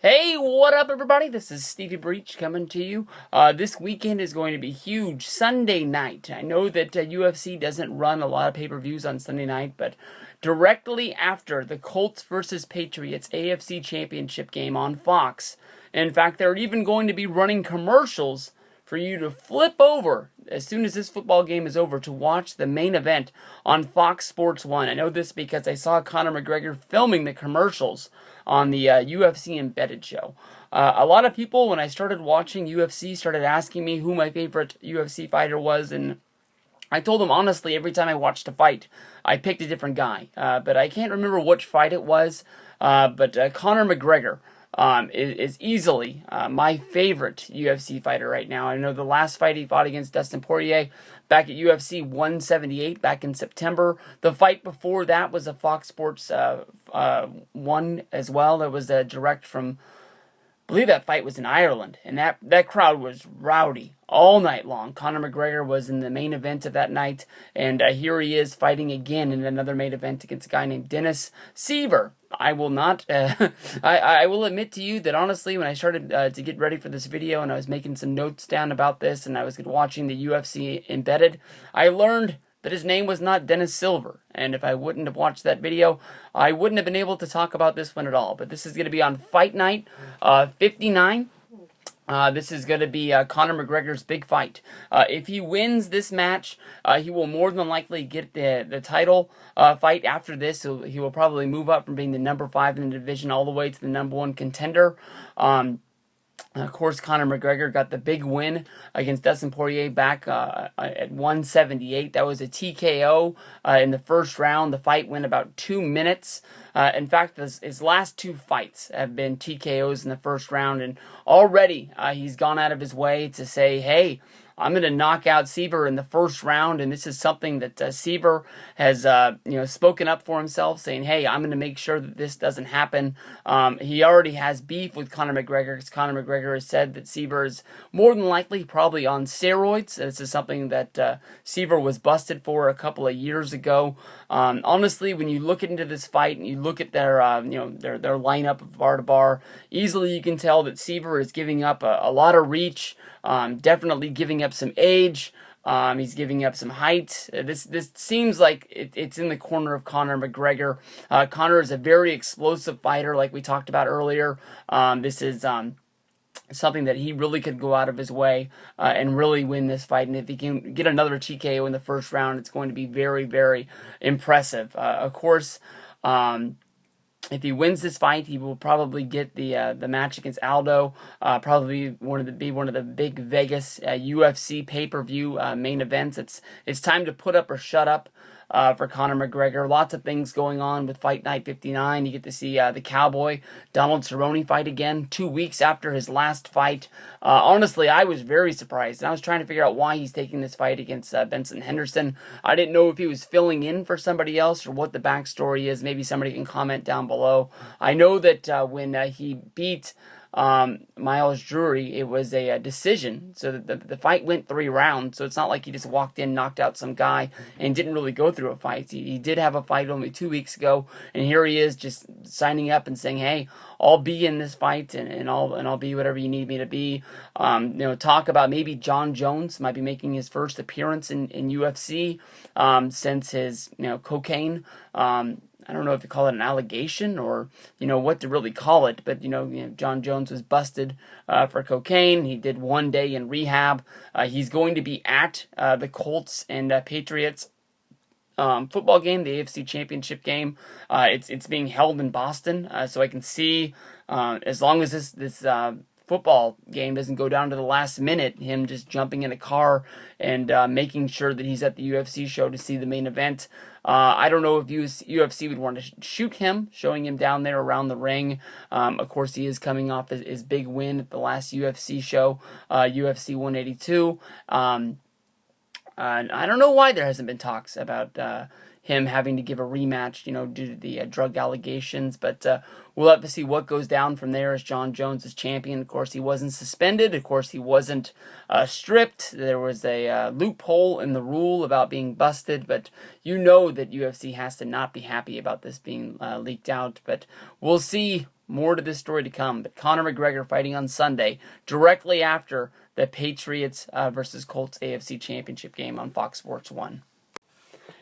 Hey, what up, everybody? This is Stevie Breach coming to you. This weekend is going to be huge. Sunday night. I know that UFC doesn't run a lot of pay-per-views on Sunday night, but directly after the Colts versus Patriots AFC Championship game on Fox, in fact, they're even going to be running commercials for you to flip over as soon as this football game is over to watch the main event on Fox Sports 1. I know this because I saw Conor McGregor filming the commercials on the UFC Embedded show. A lot of people, when I started watching UFC, started asking me who my favorite UFC fighter was, and I told them honestly, every time I watched a fight, I picked a different guy. But I can't remember which fight it was, but Conor McGregor is easily my favorite UFC fighter right now. I know the last fight he fought against Dustin Poirier back at UFC 178 back in September. The fight before that was a Fox Sports 1 as well. That was a direct from, I believe that fight was in Ireland, and that crowd was rowdy all night long. Conor McGregor was in the main event of that night, and here he is fighting again in another main event against a guy named Dennis Siver. I will not, I will admit to you that honestly, when I started to get ready for this video and I was making some notes down about this and I was watching the UFC Embedded, I learned that his name was not Dennis Silver. And if I wouldn't have watched that video, I wouldn't have been able to talk about this one at all. But this is going to be on Fight Night 59. This is going to be Conor McGregor's big fight. If he wins this match, he will more than likely get the title fight after this. So he will probably move up from being the number 5 in the division all the way to the number 1 contender. Of course, Conor McGregor got the big win against Dustin Poirier back at 178. That was a TKO in the first round. The fight went about 2 minutes. In fact, his last 2 fights have been TKOs in the first round, and already he's gone out of his way to say, hey, I'm going to knock out Siver in the first round, and this is something that Siver has spoken up for himself, saying, hey, I'm going to make sure that this doesn't happen. He already has beef with Conor McGregor, because Conor McGregor has said that Siver is more than likely probably on steroids. This is something that Siver was busted for a couple of years ago. Honestly, when you look into this fight and you look at their lineup of bar to bar, easily you can tell that Siver is giving up a lot of reach. Definitely giving up some age. He's giving up some height. This seems like it's in the corner of Conor McGregor. Conor is a very explosive fighter, like we talked about earlier. This is something that he really could go out of his way and really win this fight. And if he can get another TKO in the first round, it's going to be very, very impressive. Of course, if he wins this fight, he will probably get the match against Aldo. Probably one of the big Vegas UFC pay-per-view main events. It's time to put up or shut up for Conor McGregor. Lots of things going on with Fight Night 59. You get to see the Cowboy Donald Cerrone fight again 2 weeks after his last fight. Honestly, I was very surprised. I was trying to figure out why he's taking this fight against Benson Henderson. I didn't know if he was filling in for somebody else or what the backstory is. Maybe somebody can comment down below. I know that when he beat Miles Drury, it was a decision, so the fight went 3 rounds, so it's not like he just walked in, knocked out some guy, and didn't really go through a fight. He did have a fight only 2 weeks ago, and here he is just signing up and saying, hey, I'll be in this fight, and I'll be whatever you need me to be. Talk about maybe John Jones might be making his first appearance in UFC since his cocaine. I don't know if you call it an allegation or, what to really call it. But, John Jones was busted for cocaine. He did 1 day in rehab. He's going to be at the Colts and Patriots football game, the AFC Championship game. It's being held in Boston. So I can see as long as this football game doesn't go down to the last minute, him just jumping in a car and making sure that he's at the UFC show to see the main event. I don't know if UFC would want to shoot him, showing him down there around the ring. Of course, he is coming off his big win at the last UFC show, UFC 182. And I don't know why there hasn't been talks about him having to give a rematch, due to the drug allegations. But we'll have to see what goes down from there as Jon Jones is champion. Of course, he wasn't suspended. Of course, he wasn't stripped. There was a loophole in the rule about being busted, but you know that UFC has to not be happy about this being leaked out. But we'll see more to this story to come. But Conor McGregor fighting on Sunday, directly after the Patriots versus Colts AFC Championship game on Fox Sports 1.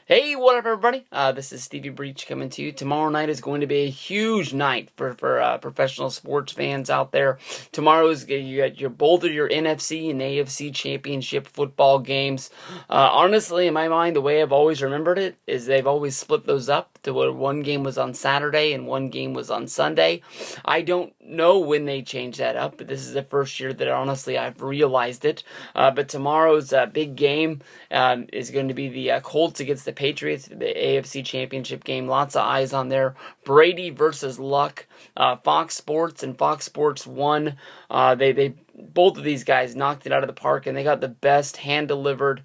Hey, what up, everybody? This is Stevie Breach coming to you. Tomorrow night is going to be a huge night for professional sports fans out there. Tomorrow is you got both of your NFC and AFC championship football games. Honestly, in my mind, the way I've always remembered it is they've always split those up to where one game was on Saturday and one game was on Sunday. I don't know when they changed that up, but this is the first year that honestly I've realized it. But tomorrow's big game is going to be the Colts against the Patriots, the AFC Championship game. Lots of eyes on there. Brady versus Luck. Fox Sports and Fox Sports 1. They both of these guys knocked it out of the park, and they got the best hand-delivered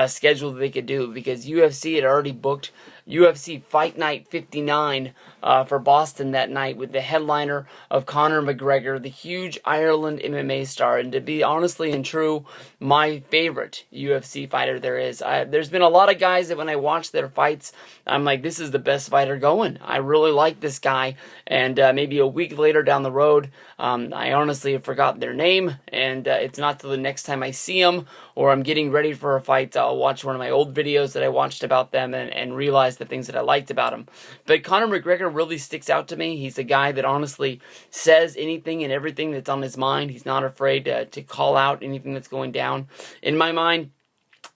schedule that they could do, because UFC had already booked UFC Fight Night 59 for Boston that night with the headliner of Conor McGregor, the huge Ireland MMA star, and to be honestly and true, my favorite UFC fighter there is. There's been a lot of guys that when I watch their fights, I'm like, this is the best fighter going. I really like this guy, and maybe a week later down the road, I honestly have forgotten their name, and it's not till the next time I see them or I'm getting ready for a fight, I'll watch one of my old videos that I watched about them and realize the things that I liked about him. But Conor McGregor really sticks out to me. He's a guy that honestly says anything and everything that's on his mind. He's not afraid to call out anything that's going down. In my mind,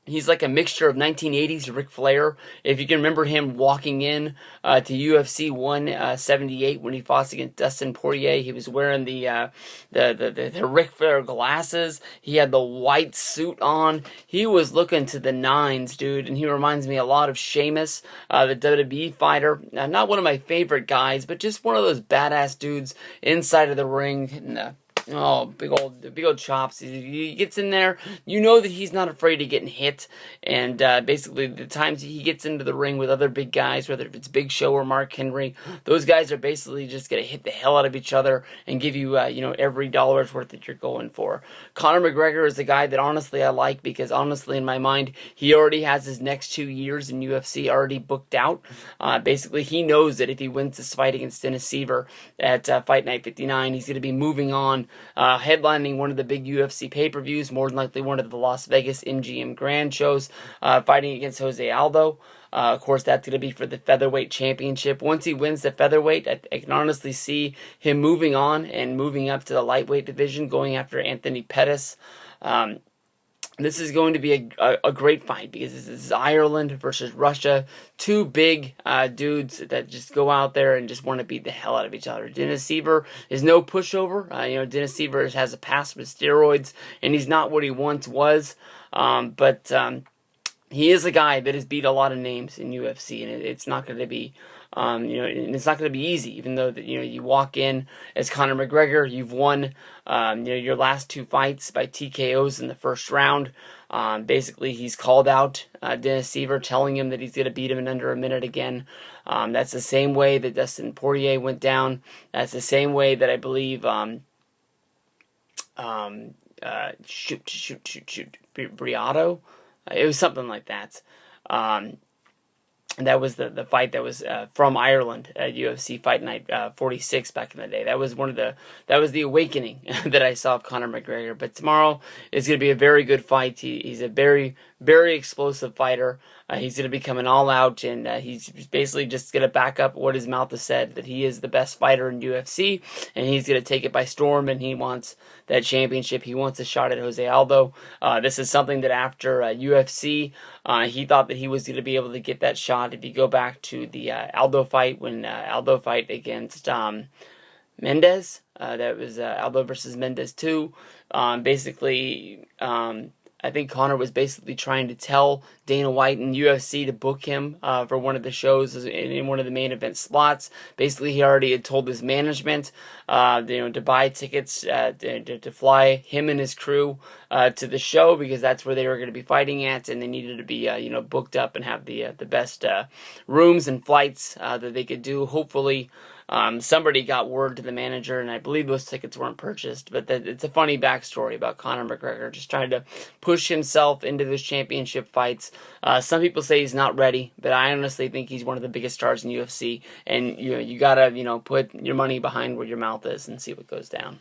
he's like a mixture of 1980s Ric Flair. If you can remember him walking in to UFC 178 when he fought against Dustin Poirier, he was wearing the Ric Flair glasses. He had the white suit on. He was looking to the nines, dude, and he reminds me a lot of Sheamus, the WWE fighter. Not one of my favorite guys, but just one of those badass dudes inside of the ring. And, oh, big old chops. He gets in there. You know that he's not afraid of getting hit. And basically, the times he gets into the ring with other big guys, whether it's Big Show or Mark Henry, those guys are basically just going to hit the hell out of each other and give you, every dollar's worth that you're going for. Conor McGregor is a guy that honestly I like, because honestly, in my mind, he already has his next 2 years in UFC already booked out. Basically, he knows that if he wins this fight against Dennis Siver at Fight Night 59, he's going to be moving on, headlining one of the big UFC pay-per-views, more than likely one of the Las Vegas MGM Grand shows, fighting against Jose Aldo. Of course, that's going to be for the featherweight championship. Once he wins the featherweight, I can honestly see him moving on and moving up to the lightweight division, going after Anthony Pettis. This is going to be a great fight, because this is Ireland versus Russia. Two big dudes that just go out there and just want to beat the hell out of each other. Dennis Siver is no pushover. Dennis Siver has a past with steroids, and he's not what he once was. But he is a guy that has beat a lot of names in UFC, and it's not going to be... and it's not going to be easy, even though that you walk in as Conor McGregor. You've won your last 2 fights by TKOs in the first round. Basically, he's called out Dennis Siver, telling him that he's going to beat him in under a minute again. That's the same way that Dustin Poirier went down. That's the same way that I believe Briato. It was something like that. And that was the fight that was from Ireland at UFC Fight Night 46 back in the day. That was the awakening that I saw of Conor McGregor. But tomorrow is going to be a very good fight. He's a very, very explosive fighter. He's going to be coming all out, and he's basically just going to back up what his mouth has said, that he is the best fighter in UFC, and he's going to take it by storm, and he wants that championship. He wants a shot at Jose Aldo. This is something that after UFC, he thought that he was going to be able to get that shot. If you go back to the Aldo fight, when Aldo fight against Mendez, that was Aldo versus Mendez 2, basically... I think Conor was basically trying to tell Dana White and UFC to book him for one of the shows in one of the main event slots. Basically, he already had told his management, to buy tickets to fly him and his crew to the show, because that's where they were going to be fighting at, and they needed to be booked up and have the best rooms and flights that they could do. Hopefully, somebody got word to the manager, and I believe those tickets weren't purchased. But it's a funny backstory about Conor McGregor just trying to push himself into those championship fights. Some people say he's not ready, but I honestly think he's one of the biggest stars in UFC. And you gotta put your money behind where your mouth is and see what goes down.